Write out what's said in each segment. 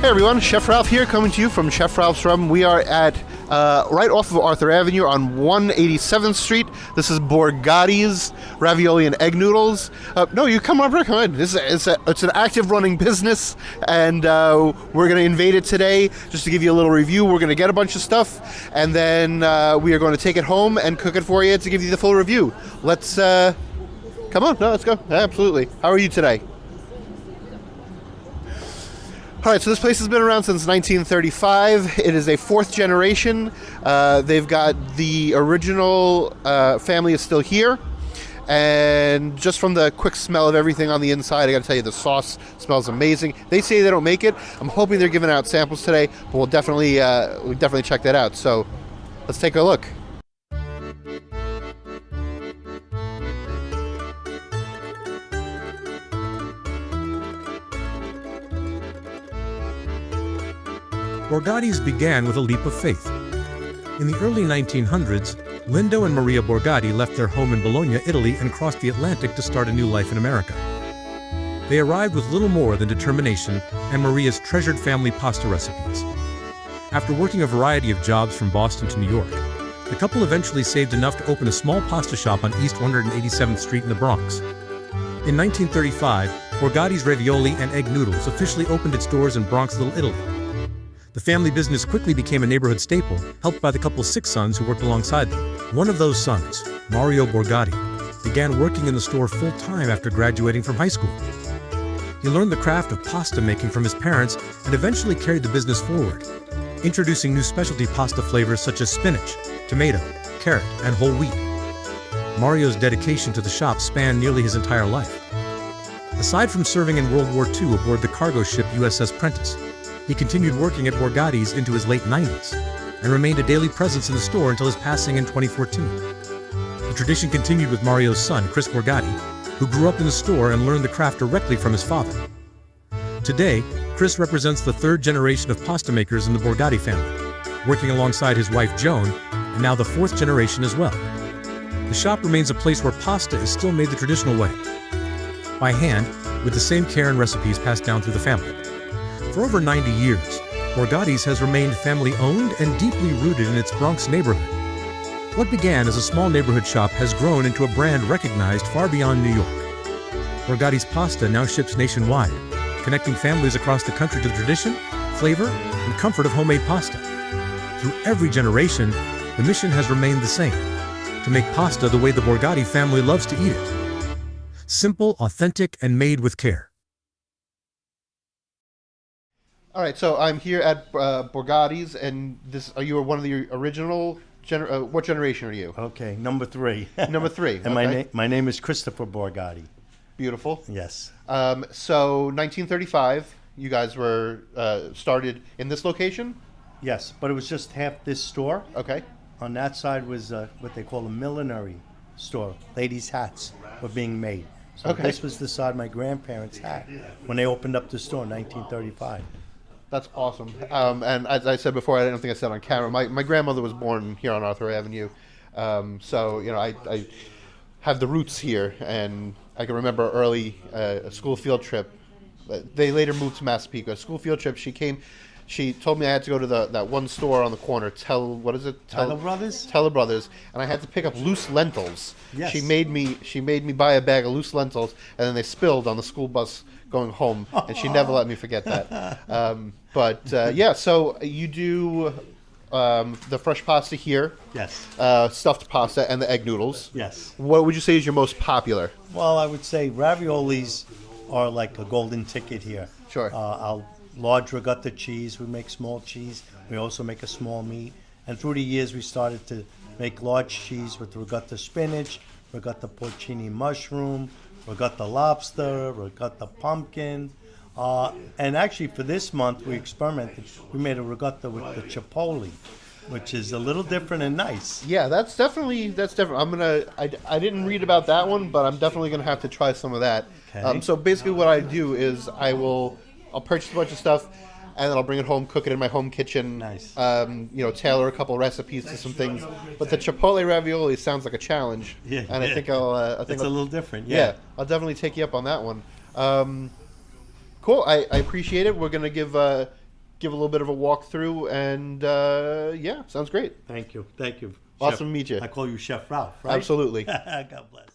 Hey everyone, Chef Ralph here, coming to you from Chef Ralph's Rum. We are at right off of Arthur Avenue on 187th Street. This is Borgatti's Ravioli and Egg Noodles. No, you come on, come in. It's an active running business, and we're going to invade it today just to give you a little review. We're going to get a bunch of stuff, and then we are going to take it home and cook it for you to give you the full review. Let's come on. No, let's go. Absolutely. How are you today? All right, so this place has been around since 1935. It is a fourth generation. They've got the original family is still here. And just from the quick smell of everything on the inside, I got to tell you, the sauce smells amazing. They say they don't make it. I'm hoping they're giving out samples today, but we'll definitely check that out. So let's take a look. Borgatti's began with a leap of faith. In the early 1900s, Lindo and Maria Borgatti left their home in Bologna, Italy, and crossed the Atlantic to start a new life in America. They arrived with little more than determination and Maria's treasured family pasta recipes. After working a variety of jobs from Boston to New York, the couple eventually saved enough to open a small pasta shop on East 187th Street in the Bronx. In 1935, Borgatti's Ravioli and Egg Noodles officially opened its doors in Bronx, Little Italy. The family business quickly became a neighborhood staple, helped by the couple's 6 sons who worked alongside them. One of those sons, Mario Borgatti, began working in the store full-time after graduating from high school. He learned the craft of pasta making from his parents and eventually carried the business forward, introducing new specialty pasta flavors such as spinach, tomato, carrot, and whole wheat. Mario's dedication to the shop spanned nearly his entire life. Aside from serving in World War II aboard the cargo ship USS Prentice, he continued working at Borgatti's into his late 90s and remained a daily presence in the store until his passing in 2014. The tradition continued with Mario's son, Chris Borgatti, who grew up in the store and learned the craft directly from his father. Today, Chris represents the 3rd generation of pasta makers in the Borgatti family, working alongside his wife Joan, and now the 4th generation as well. The shop remains a place where pasta is still made the traditional way, by hand, with the same care and recipes passed down through the family. For over 90 years, Borgatti's has remained family-owned and deeply rooted in its Bronx neighborhood. What began as a small neighborhood shop has grown into a brand recognized far beyond New York. Borgatti's pasta now ships nationwide, connecting families across the country to the tradition, flavor, and comfort of homemade pasta. Through every generation, the mission has remained the same: to make pasta the way the Borgatti family loves to eat it. Simple, authentic, and made with care. All right, so I'm here at Borgatti's, and are you one of the original? What generation are you? Okay, number 3. Number 3. And okay. my name is Christopher Borgatti. Beautiful. Yes. So 1935, you guys were started in this location? Yes, but it was just half this store. Okay. On that side was what they call a millinery store. Ladies' hats were being made. So okay. This was the side my grandparents had when they opened up the store in 1935. That's awesome. And as I said before, I don't think I said on camera, my grandmother was born here on Arthur Avenue. So, you know, I have the roots here, and I can remember early a school field trip. They later moved to Massapequa. A school field trip, she told me I had to go to that one store on the corner, Teller Brothers? Teller Brothers, and I had to pick up loose lentils. Yes. She made me buy a bag of loose lentils, and then they spilled on the school bus going home, and she never let me forget that. Yeah, so you do the fresh pasta here. Yes. Stuffed pasta and the egg noodles. Yes. What would you say is your most popular? Well, I would say raviolis are like a golden ticket here. Sure. Our large regatta cheese, we make small cheese. We also make a small meat. And through the years, we started to make large cheese with regatta spinach, regatta porcini mushroom, regatta lobster, regatta pumpkin. And actually, for this month, we experimented. We made a regatta with the chipotle, which is a little different and nice. Yeah, that's definitely. I didn't read about that one, but I'm definitely gonna have to try some of that. Okay. So basically, what I do is I'll purchase a bunch of stuff, and then I'll bring it home, cook it in my home kitchen. Nice. Tailor a couple recipes to some things. But the chipotle ravioli sounds like a challenge. Yeah. And I think it's a little different. Yeah. Yeah, I'll definitely take you up on that one. Cool. I appreciate it. We're gonna give give a little bit of a walkthrough, and yeah, sounds great. Thank you. Thank you. Awesome Chef. to meet you. I call you Chef Ralph, right? Absolutely. God bless.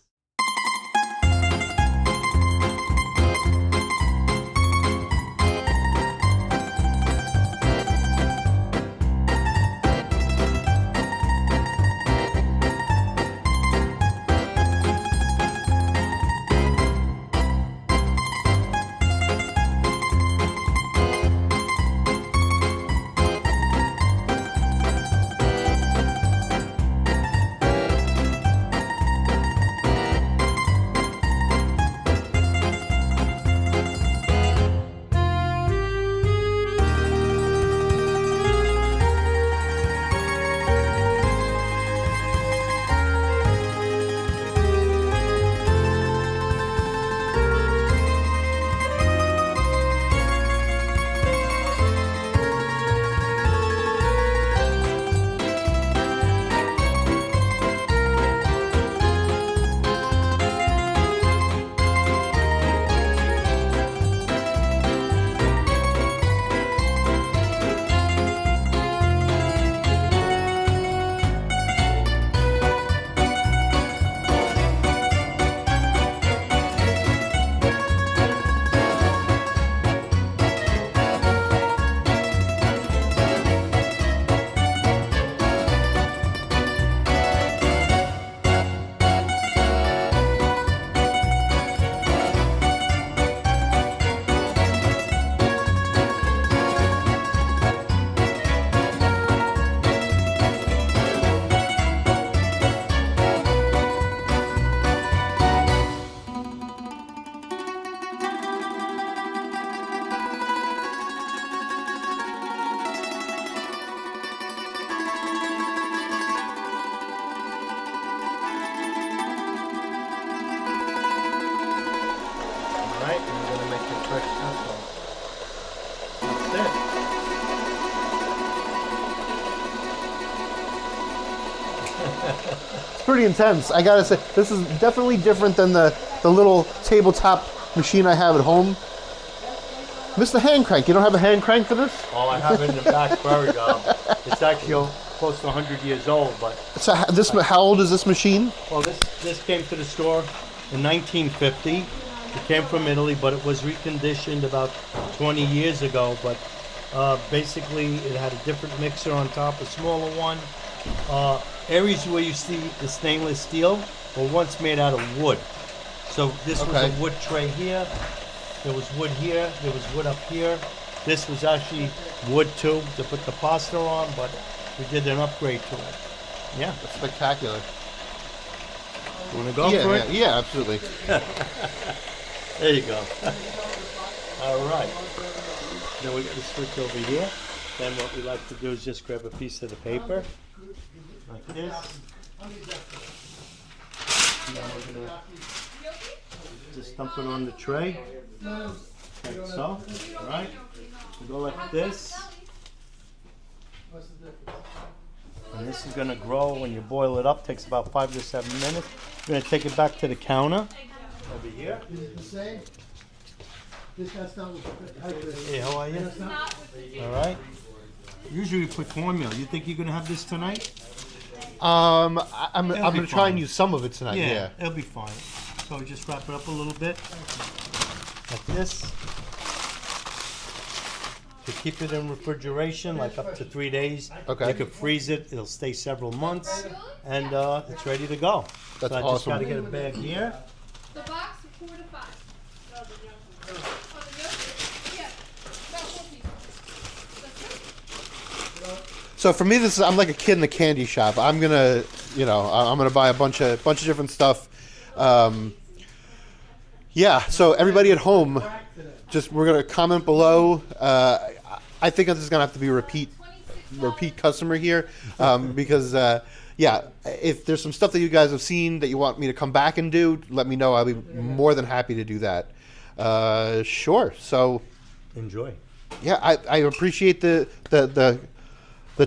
Right, and we're gonna make the fresh apple. That's It's pretty intense. I gotta say, this is definitely different than the little tabletop machine I have at home. Mr. Hand Crank, you don't have a hand crank for this? Oh, I have it in the back buried. It's actually close to 100 years old, but So how old is this machine? well, this came to the store in 1950. It came from Italy, but it was reconditioned about 20 years ago. But basically, it had a different mixer on top, a smaller one. Areas where you see the stainless steel were once made out of wood. So this was Okay. a wood tray here. There was wood here. There was wood up here. This was actually wood too to put the pasta on, but we did an upgrade to it. Yeah. That's spectacular. You want to go yeah, for yeah, it? yeah, absolutely. There you go. All right. Then we got to switch over here. Then what we like to do is just grab a piece of the paper, like this. And then we're gonna just dump it on the tray, like so. All right. We go like this. And this is gonna grow when you boil it up. Takes about 5 to 7 minutes. We're gonna take it back to the counter over here. Hey, how are you? All right. Usually we put cornmeal. You think you're gonna have this tonight? I'm be gonna try fine. and use some of it tonight. Yeah. It'll be fine. So just wrap it up a little bit, like this. To keep it in refrigeration, like up to 3 days. Okay. You can freeze it. It'll stay several months, and it's ready to go. That's so I just awesome. got to get a bag here. The box is 4 to 5. Oh, the yolk? Yeah, about 4 pieces. That's it. So for me, I'm like a kid in a candy shop. I'm gonna buy a bunch of different stuff. Yeah. So everybody at home, we're gonna comment below. I think this is gonna have to be a repeat customer here, because if there's some stuff that you guys have seen that you want me to come back and do, let me know. I'll be more than happy to do that. Sure. So Enjoy. yeah, I appreciate the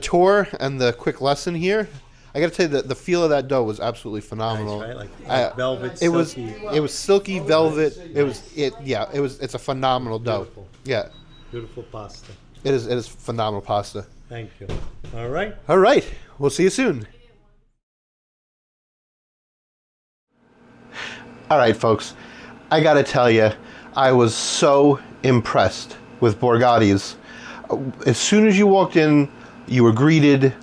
tour and the quick lesson here. I got to tell you that the feel of that dough was absolutely phenomenal. Nice, right? Like velvet, It was silky. silky velvet. It's a phenomenal dough. Beautiful. Yeah. Beautiful pasta. It is phenomenal pasta. Thank you. All right. All right. We'll see you soon. All right, folks. I got to tell you, I was so impressed with Borgatti's. As soon as you walked in, you were greeted.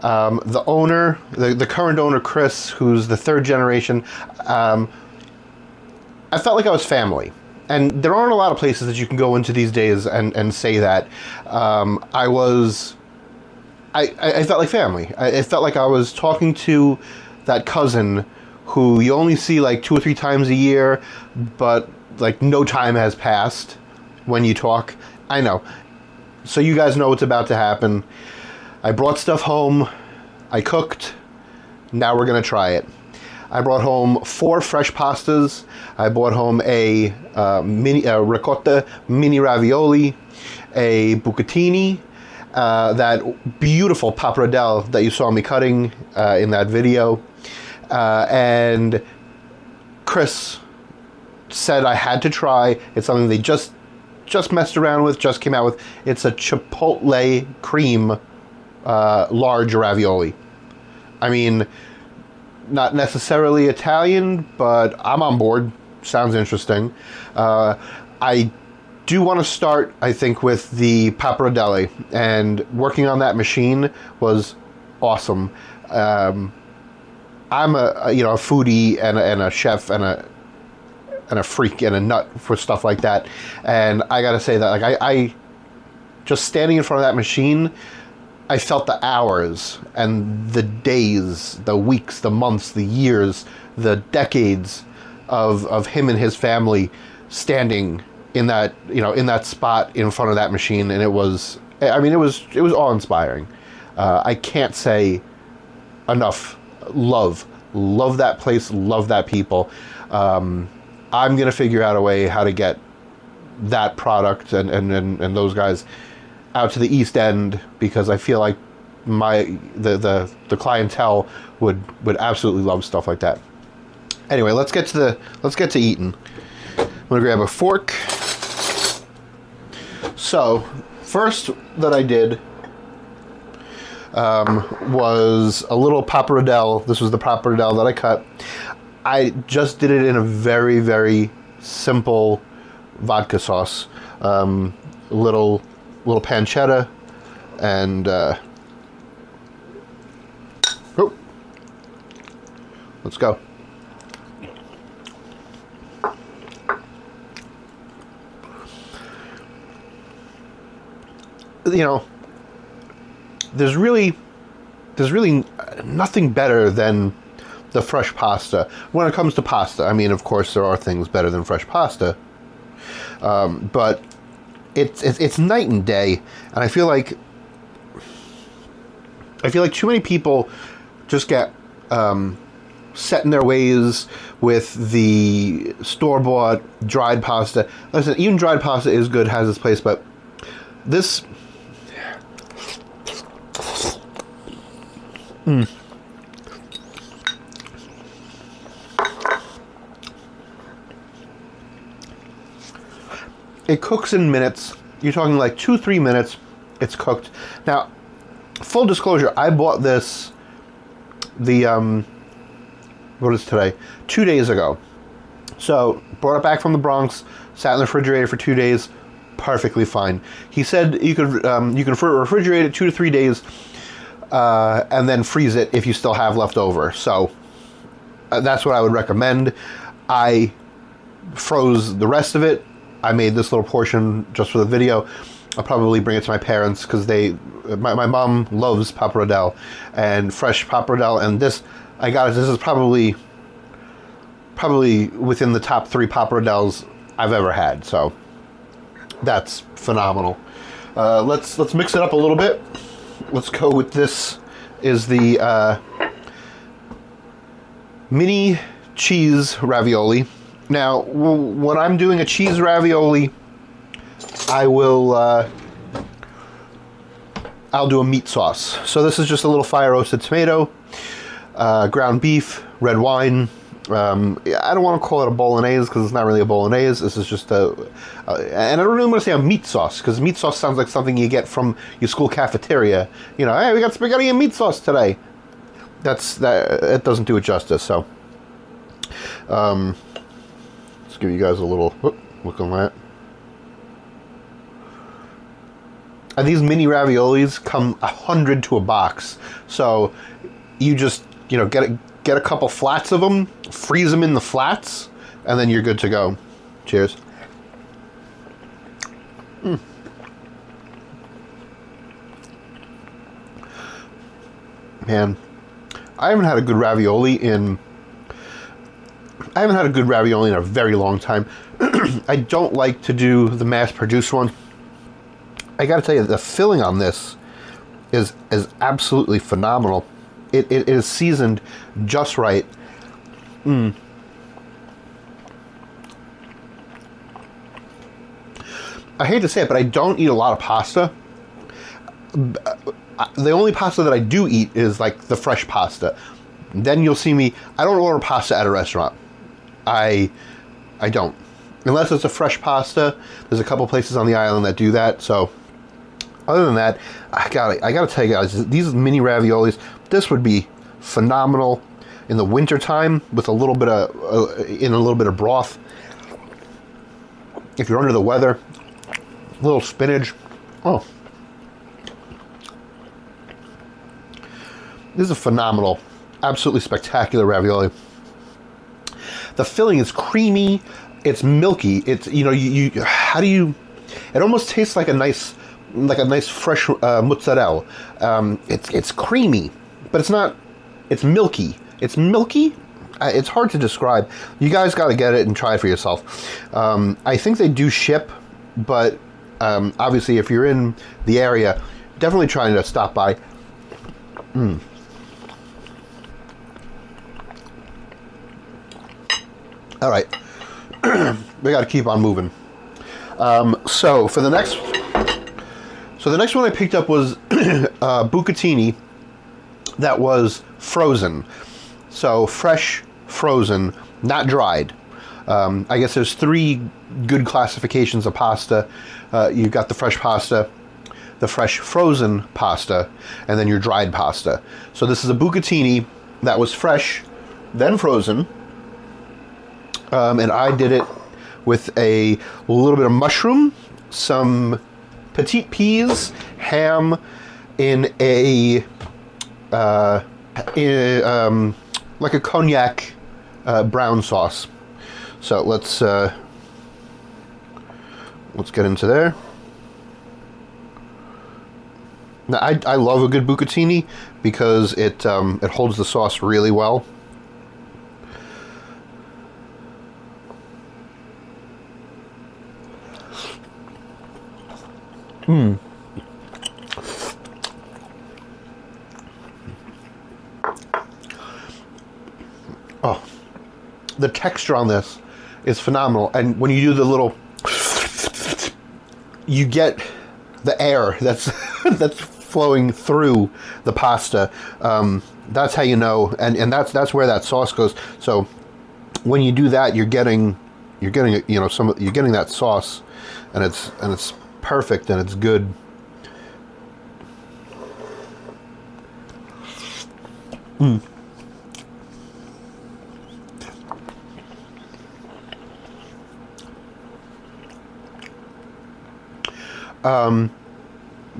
The owner, the current owner, Chris, who's the third generation, I felt like I was family. And there aren't a lot of places that you can go into these days and say that. I felt like family. It felt like I was talking to that cousin who you only see like 2 or 3 times a year, but like no time has passed when you talk. I know. So you guys know what's about to happen. I brought stuff home. I cooked. Now we're going to try it. I brought home 4 fresh pastas. I brought home a ricotta mini ravioli, a bucatini, that beautiful pappardelle that you saw me cutting in that video. And Chris said I had to try. It's something they just messed around with, just came out with. It's a chipotle cream large ravioli. I mean, not necessarily Italian, but I'm on board. Sounds interesting. I do want to start, I think, with the pappardelle, and working on that machine was awesome. I'm a foodie and a chef and a freak and a nut for stuff like that, and I gotta say that I just standing in front of that machine, I felt the hours and the days, the weeks, the months, the years, the decades of him and his family standing in that spot in front of that machine, and it was awe-inspiring. I can't say enough. Love that place, love that people. I'm gonna figure out a way how to get that product and those guys out to the East End, because I feel like the clientele would absolutely love stuff like that. Anyway, let's get to eating. I'm gonna grab a fork. So first that I did was a little pappardelle. This was the pappardelle that I cut. I just did it in a very, very simple vodka sauce. Little pancetta and let's go. There's really nothing better than the fresh pasta. When it comes to pasta, I mean, of course, there are things better than fresh pasta, but it's night and day. And I feel like too many people just get set in their ways with the store-bought dried pasta. Listen, even dried pasta is good, has its place, but this. It cooks in minutes. You're talking like 2-3 minutes. It's cooked. Now, full disclosure, I bought this what is today? 2 days ago. So, brought it back from the Bronx, sat in the refrigerator for 2 days, perfectly fine. He said you can refrigerate it 2 to 3 days, and then freeze it if you still have left over. So, that's what I would recommend. I froze the rest of it. I made this little portion just for the video. I'll probably bring it to my parents because my mom loves pappardelle and fresh pappardelle, and this is probably within the top 3 pappardelles I've ever had. So that's phenomenal. Let's mix it up a little bit. Let's go with this. Is the mini cheese ravioli. Now, when I'm doing a cheese ravioli, I'll do a meat sauce. So this is just a little fire roasted tomato, ground beef, red wine, I don't want to call it a bolognese because it's not really a bolognese. This is just and I don't really want to say a meat sauce because meat sauce sounds like something you get from your school cafeteria. You know, hey, we got spaghetti and meat sauce today. It doesn't do it justice. So, let's give you guys a little look on that. And these mini raviolis come 100 to a box. So you just, you know, get a couple flats of them, freeze them in the flats, and then you're good to go. Cheers. Man, I haven't had a good ravioli in a very long time. I don't like to do the mass-produced one. I got to tell you, the filling on this is absolutely phenomenal. It is seasoned just right. I hate to say it, but I don't eat a lot of pasta. The only pasta that I do eat is like the fresh pasta. Then you'll see me. I don't order pasta at a restaurant. I don't, unless it's a fresh pasta. There's a couple places on the island that do that. So other than that, I gotta tell you guys, these mini raviolis, this would be phenomenal in the wintertime with a little bit of broth. If you're under the weather, a little spinach. Oh, this is a phenomenal, absolutely spectacular ravioli. The filling is creamy. It's milky. It's, you know, it almost tastes like a nice fresh mozzarella. It's creamy, but it's not. It's milky. It's milky. It's hard to describe. You guys got to get it and try it for yourself. I think they do ship, but obviously, if you're in the area, definitely try to stop by. All right, we got to keep on moving. So the next one I picked up was bucatini that was frozen. So fresh, frozen, not dried. I guess there's three good classifications of pasta. You've got the fresh pasta, the fresh frozen pasta, and then your dried pasta. So this is a bucatini that was fresh, then frozen. And I did it with a little bit of mushroom, some petite peas, ham in a like a cognac brown sauce. So let's get into there. Now I love a good bucatini because it holds the sauce really well. Oh, the texture on this is phenomenal, and when you do the little, you get the air that's flowing through the pasta. That's how you know, and that's where that sauce goes. So when you do that, you're getting you're getting that sauce, and it's perfect and it's good.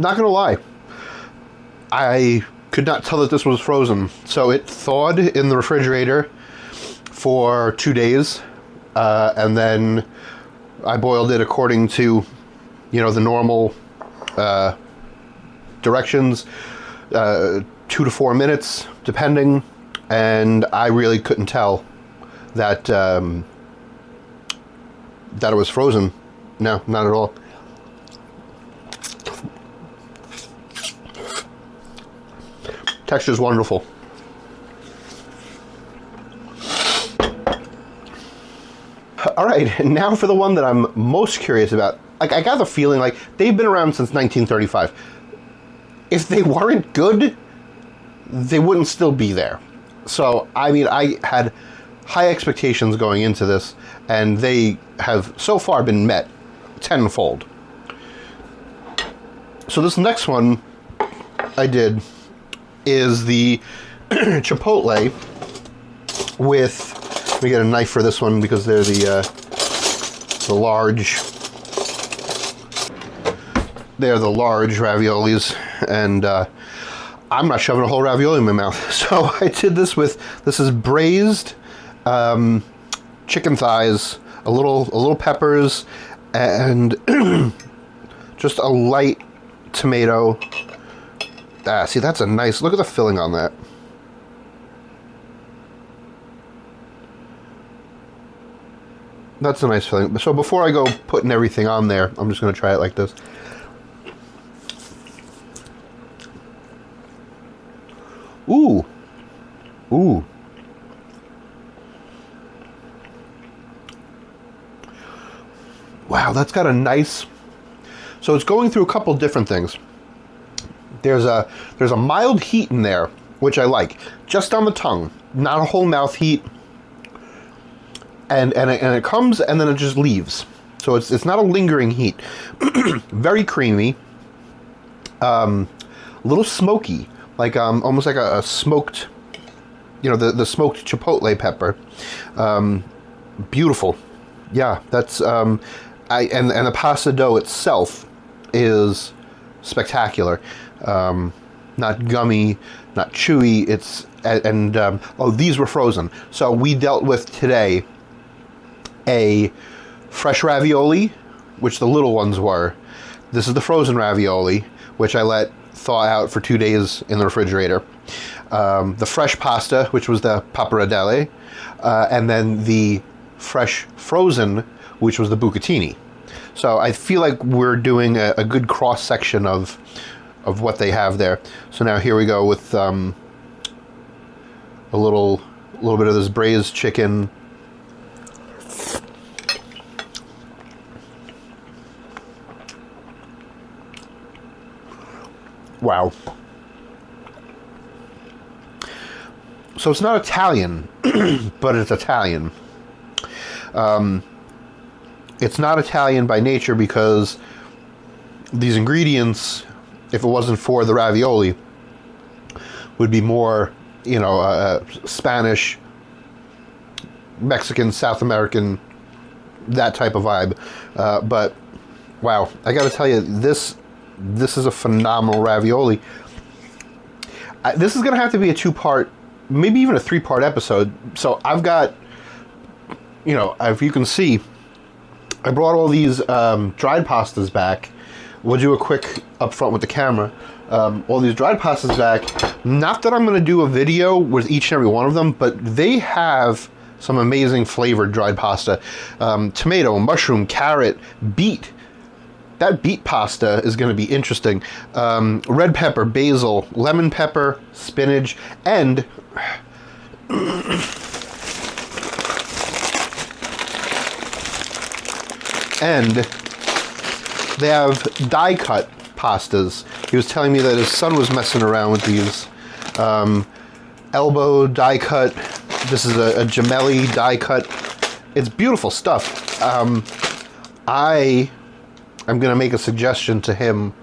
Not gonna lie, I could not tell that this was frozen. So it thawed in the refrigerator for 2 days, and then I boiled it according to, the normal directions, 2 to 4 minutes, depending. And I really couldn't tell that that it was frozen. No, not at all. Texture's wonderful. All right, now for the one that I'm most curious about. Like, I got the feeling like they've been around since 1935. If they weren't good, they wouldn't still be there. So, I mean, I had high expectations going into this, and they have so far been met tenfold. So this next one I did is the chipotle with, let me get a knife for this one because they're the large, they're the large raviolis, and I'm not shoving a whole ravioli in my mouth. So I did this with, this is braised chicken thighs, a little peppers, and just a light tomato. See, that's a nice, look at the filling on that. That's a nice filling. So before I go putting everything on there, I'm just going to try it like this. Ooh. Ooh. Wow, that's got a nice... So it's going through a couple different things. There's a mild heat in there, which I like. Just on the tongue, not a whole mouth heat. And it comes and then it just leaves. So it's not a lingering heat. Very creamy. A little smoky, like almost like a smoked, you know, the smoked chipotle pepper. Beautiful. Yeah, that's and the pasta dough itself is spectacular. Not gummy, not chewy. It's oh, these were frozen. So we dealt with today a fresh ravioli, which the little ones were. This is the frozen ravioli, which I let thaw out for 2 days in the refrigerator. The fresh pasta, which was the pappardelle, and then the fresh frozen, which was the bucatini. So I feel like we're doing a good cross section of what they have there. So now here we go with a little bit of this braised chicken. Wow. So it's not Italian, but it's Italian. It's not Italian by nature because these ingredients, if it wasn't for the ravioli, would be more, you know, Spanish, Mexican, South American, that type of vibe. But wow, I got to tell you, this is a phenomenal ravioli. This is going to have to be a 2-part, maybe even a 3-part episode. So I've got, you know, if you can see, I brought all these dried pastas back. We'll do a quick up front with the camera. All these dried pastas back. Not that I'm going to do a video with each and every one of them, but they have some amazing flavored dried pasta. Tomato, mushroom, carrot, beet. That beet pasta is going to be interesting. Red pepper, basil, lemon pepper, spinach, and they have die-cut pastas. He was telling me that his son was messing around with these. Elbow die-cut. This is a gemelli die-cut. It's beautiful stuff. I'm going to make a suggestion to him.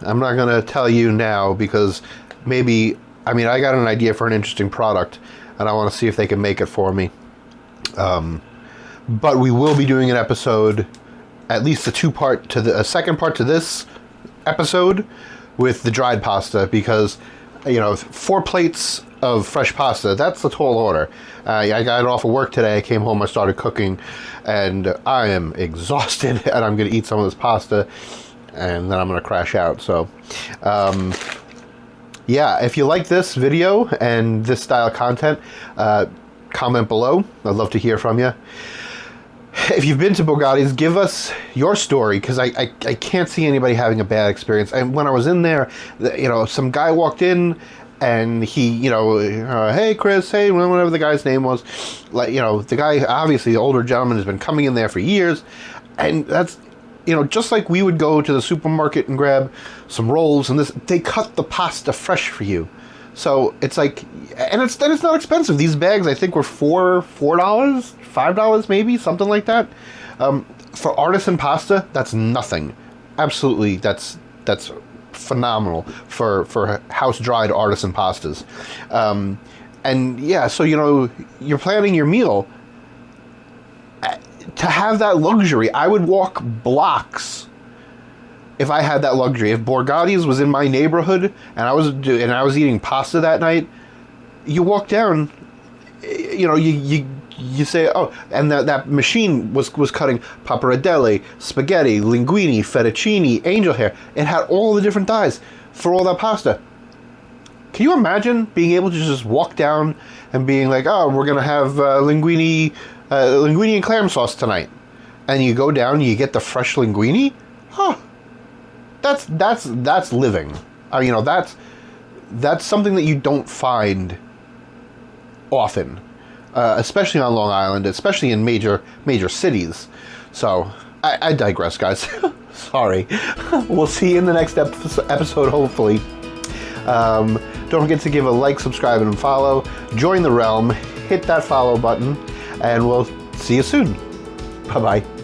I'm not going to tell you now because maybe, I mean, I got an idea for an interesting product and I want to see if they can make it for me. But we will be doing an episode, at least a second part to this episode with the dried pasta because, you know, 4 plates of fresh pasta, that's a tall order. I got off of work today, I came home, I started cooking, and I am exhausted, and I'm going to eat some of this pasta, and then I'm going to crash out. So, yeah, if you like this video and this style of content, comment below. I'd love to hear from you. If you've been to Borgatti's, give us your story, because I can't see anybody having a bad experience. And when I was in there, you know, some guy walked in, and he, you know, hey Chris, hey, whatever the guy's name was, like, you know, the guy, obviously the older gentleman, has been coming in there for years, and that's, you know, just like we would go to the supermarket and grab some rolls and this, they cut the pasta fresh for you. So it's like, and it's not expensive. These bags I think were $4, $5 maybe, something like that. For artisan pasta, that's nothing. Absolutely, that's phenomenal for house dried artisan pastas. And yeah, so you're planning your meal. To have that luxury, I would walk blocks if I had that luxury. If Borgatti's was in my neighborhood and I was eating pasta that night, you walk down, you say, oh, and that machine was cutting pappardelle, spaghetti, linguine, fettuccine, angel hair. It had all the different dyes for all that pasta. Can you imagine being able to just walk down and being like, oh, we're gonna have linguine and clam sauce tonight, and you go down and you get the fresh linguine? Huh. That's living. That's something that you don't find often, especially on Long Island, especially in major cities. So I digress, guys. Sorry. We'll see you in the next episode, hopefully. Don't forget to give a like, subscribe, and follow. Join the realm. Hit that follow button, and we'll see you soon. Bye-bye.